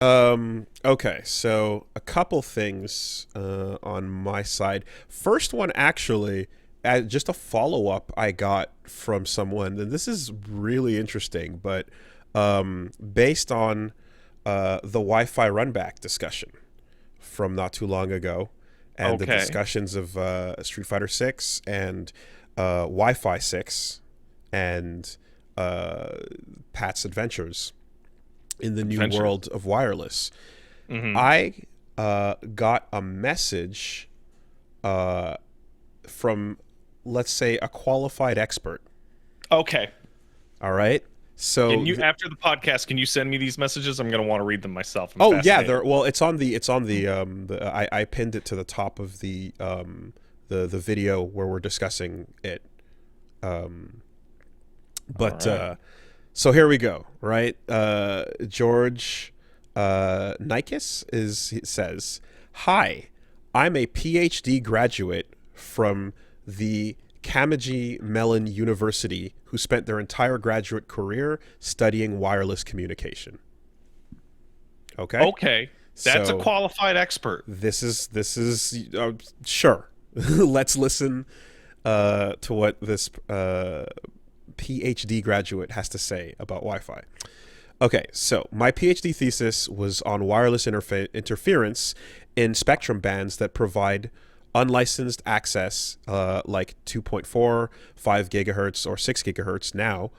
Okay, so a couple things on my side. First one, actually, just a follow up I got from someone, and this is really interesting, but based on the Wi-Fi runback discussion from not too long ago, and the Okay. discussions of Street Fighter 6 and Wi-Fi 6 and uh, Pat's adventures in the new Adventures. world of wireless. Mm-hmm. I got a message uh, from, let's say, a qualified expert. Okay. All right. Can So, you, after the podcast, can you send me these messages? I'm gonna want to read them myself. I'm oh yeah, fascinated. there. Well, I pinned it to the top of the video where we're discussing it. Um, All but right. So here we go. Right. George Nikis says, "Hi, I'm a PhD graduate from the Carnegie Mellon University who spent their entire graduate career studying wireless communication." Okay, Okay. That's a so qualified expert. this is sure. Let's listen to what this PhD graduate has to say about Wi-Fi. Okay, so my PhD thesis was on wireless interference in spectrum bands that provide unlicensed access, like 2.4, 5 gigahertz, or 6 gigahertz. Now,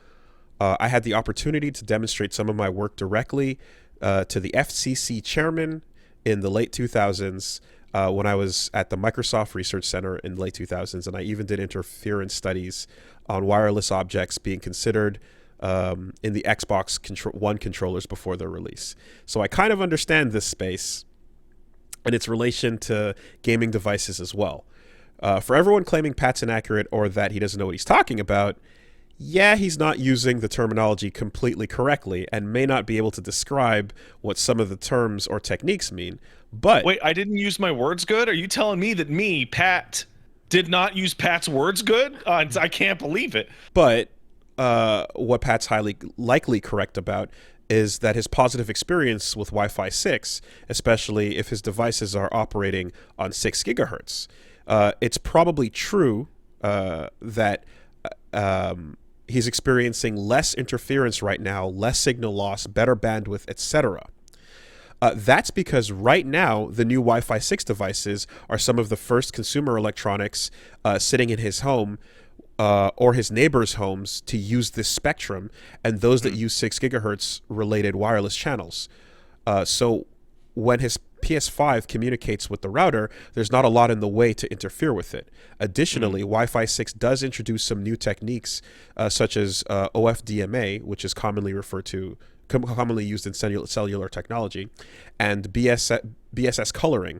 I had the opportunity to demonstrate some of my work directly to the FCC chairman in the late 2000s. When I was at the Microsoft Research Center in the late 2000s, and I even did interference studies on wireless objects being considered in the Xbox One controllers before their release. So I kind of understand this space and its relation to gaming devices as well. For everyone claiming Pat's inaccurate or that he doesn't know what he's talking about, yeah, he's not using the terminology completely correctly and may not be able to describe what some of the terms or techniques mean. But, Wait, I didn't use my words good? Are you telling me that me, Pat, did not use Pat's words good? I can't believe it. what Pat's highly likely correct about is that his positive experience with Wi-Fi 6, especially if his devices are operating on 6 gigahertz, it's probably true that he's experiencing less interference right now, less signal loss, better bandwidth, etc. That's because right now, the new Wi Fi 6 devices are some of the first consumer electronics sitting in his home or his neighbors' homes to use this spectrum, and those that Hmm. use 6 gigahertz related wireless channels. So when his PS5 communicates with the router, there's not a lot in the way to interfere with it. Hmm. Additionally, Wi Fi 6 does introduce some new techniques, such as OFDMA, which is commonly used in cellular technology, and BSS coloring,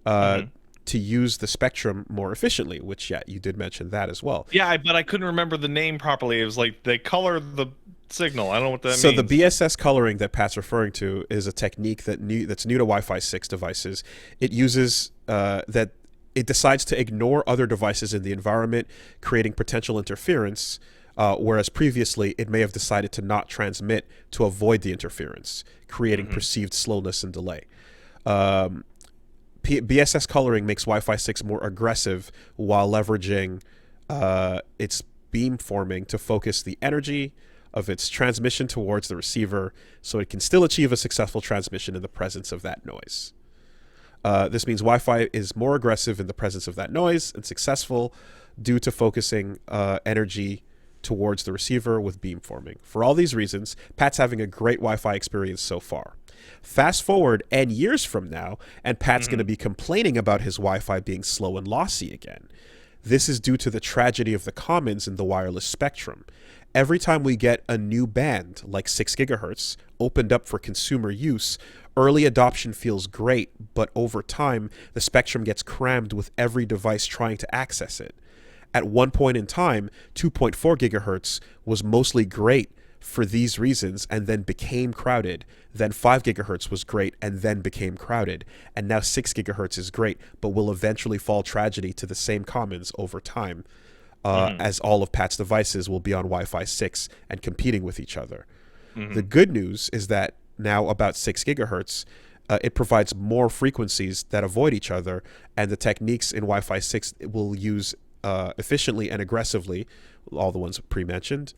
uh, Hmm. to use the spectrum more efficiently, which, yeah, you did mention that as well. Yeah, but I couldn't remember the name properly. It was like they color the signal. I don't know what that So the means. BSS coloring that Pat's referring to is a technique that's new to Wi-Fi 6 devices. It uses that it decides to ignore other devices in the environment, creating potential interference. Whereas previously, it may have decided to not transmit to avoid the interference, creating Hmm. perceived slowness and delay. Um, BSS coloring makes Wi-Fi 6 more aggressive while leveraging its beamforming to focus the energy of its transmission towards the receiver so it can still achieve a successful transmission in the presence of that noise. This means Wi Fi is more aggressive in the presence of that noise and successful due to focusing energy towards the receiver with beamforming. For all these reasons, Pat's having a great Wi Fi experience so far. Fast forward N years from now, and Pat's going to Hmm. be complaining about his Wi Fi being slow and lossy again. This is due to the tragedy of the commons in the wireless spectrum. Every time we get a new band, like 6 gigahertz, opened up for consumer use, early adoption feels great, but over time, the spectrum gets crammed with every device trying to access it. At one point in time, 2.4 gigahertz was mostly great for these reasons and then became crowded. Then 5 gigahertz was great and then became crowded. And now 6 gigahertz is great, but will eventually fall tragedy to the same commons over time, Hmm. as all of Pat's devices will be on Wi Fi 6 and competing with each other. The Hmm. good news is that now about 6 gigahertz, it provides more frequencies that avoid each other, and the techniques in Wi-Fi 6 will use efficiently and aggressively, all the ones pre-mentioned.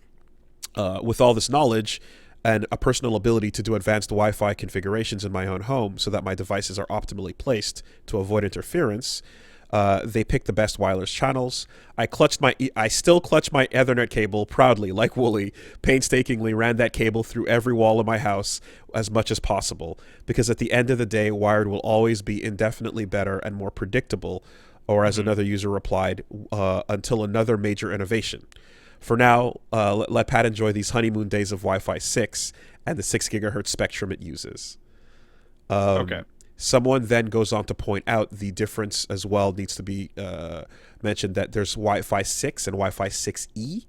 With all this knowledge and a personal ability to do advanced Wi-Fi configurations in my own home so that my devices are optimally placed to avoid interference, they picked the best wireless channels. I still clutch my Ethernet cable proudly, like Wooly. Painstakingly ran that cable through every wall of my house as much as possible, because at the end of the day, wired will always be indefinitely better and more predictable, or as another user replied, until another major innovation. For now, let Pat enjoy these honeymoon days of Wi-Fi 6 and the 6 gigahertz spectrum it uses. Okay. Someone then goes on to point out the difference as well needs to be mentioned, that there's Wi-Fi 6 and Wi-Fi 6E,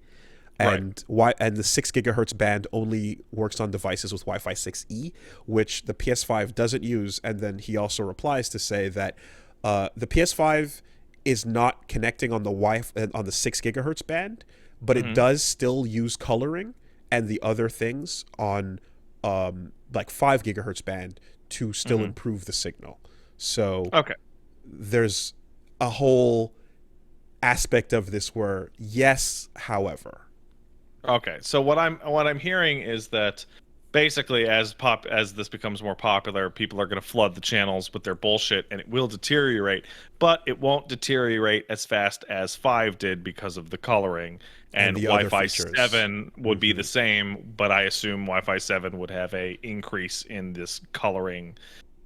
and and the 6 gigahertz band only works on devices with Wi-Fi 6E, which the PS5 doesn't use. And then he also replies to say that the PS5 is not connecting on the 6 gigahertz band, but it does still use coloring and the other things on like 5 gigahertz band to still improve the signal. So there's a whole aspect of this where yes, however. Okay, so what I'm hearing is that basically as this becomes more popular, people are going to flood the channels with their bullshit, and it will deteriorate, but it won't deteriorate as fast as 5 did because of the coloring. And Wi-Fi 7 would be the same, but I assume Wi-Fi 7 would have a increase in this coloring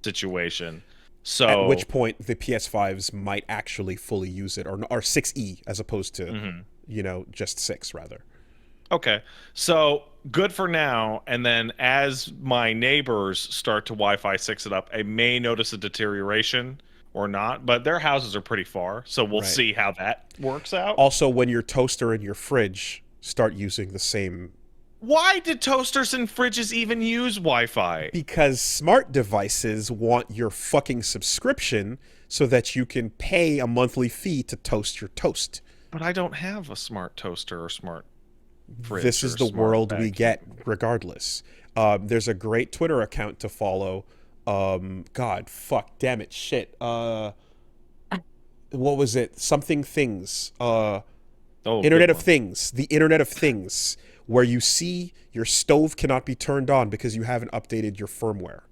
situation. So at which point the PS5s might actually fully use it, or 6E as opposed to just 6 rather. Okay, so good for now, and then as my neighbors start to Wi-Fi 6 it up, I may notice a deterioration or not, but their houses are pretty far, so we'll see how that works out. Also, when your toaster and your fridge start using the same... Why did toasters and fridges even use Wi-Fi? Because smart devices want your fucking subscription so that you can pay a monthly fee to toast your toast. But I don't have a smart toaster or smart fridge. This is the world we get regardless. There's a great Twitter account to follow. God, fuck, damn it, shit. What was it? Something Things. Internet of Things. The Internet of Things, where you see your stove cannot be turned on because you haven't updated your firmware.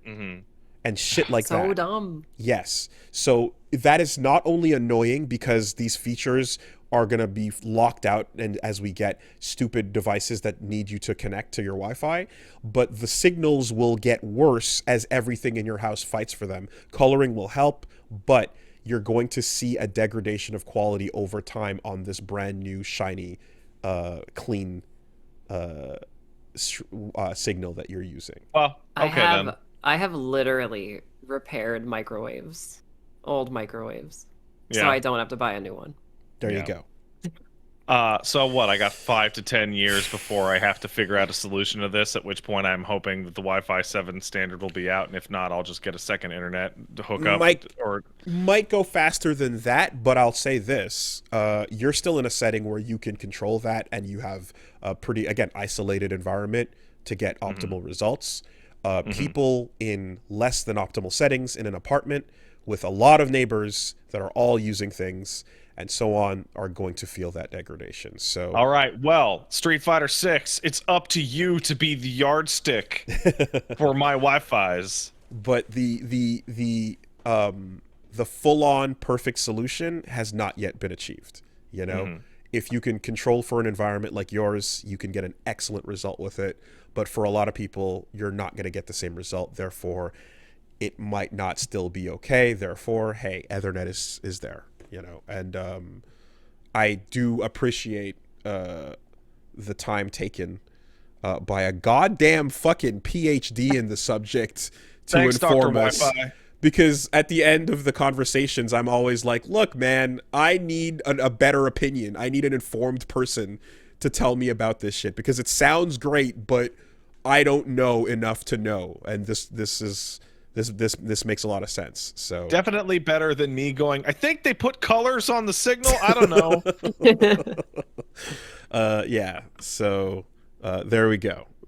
And shit like that. So dumb. Yes. So that is not only annoying because these features are going to be locked out and as we get stupid devices that need you to connect to your Wi-Fi, but the signals will get worse as everything in your house fights for them. Coloring will help, but you're going to see a degradation of quality over time on this brand new, shiny, clean signal that you're using. Well, okay, I have literally repaired microwaves, old microwaves, so Yeah. I don't have to buy a new one. There you go. So what? I got 5 to 10 years before I have to figure out a solution to this. At which point, I'm hoping that the Wi-Fi 7 standard will be out, and if not, I'll just get a second internet to hook up. Might go faster than that, but I'll say this: you're still in a setting where you can control that, and you have a pretty, again, isolated environment to get optimal results. People in less than optimal settings in an apartment with a lot of neighbors that are all using things and so on are going to feel that degradation. So all right, well, Street Fighter 6, it's up to you to be the yardstick for my Wi-Fi's. But the full-on perfect solution has not yet been achieved. You know, if you can control for an environment like yours, you can get an excellent result with it. But for a lot of people, you're not going to get the same result. Therefore, it might not still be okay. Therefore, hey, Ethernet is there. You know, and I do appreciate the time taken by a goddamn fucking PhD in the subject to inform us. Wi-Fi. Because at the end of the conversations, I'm always like, look, man, I need a better opinion. I need an informed person to tell me about this shit, because it sounds great, but I don't know enough to know. And this makes a lot of sense. So definitely better than me going, I think they put colors on the signal. I don't know. Yeah. So there we go.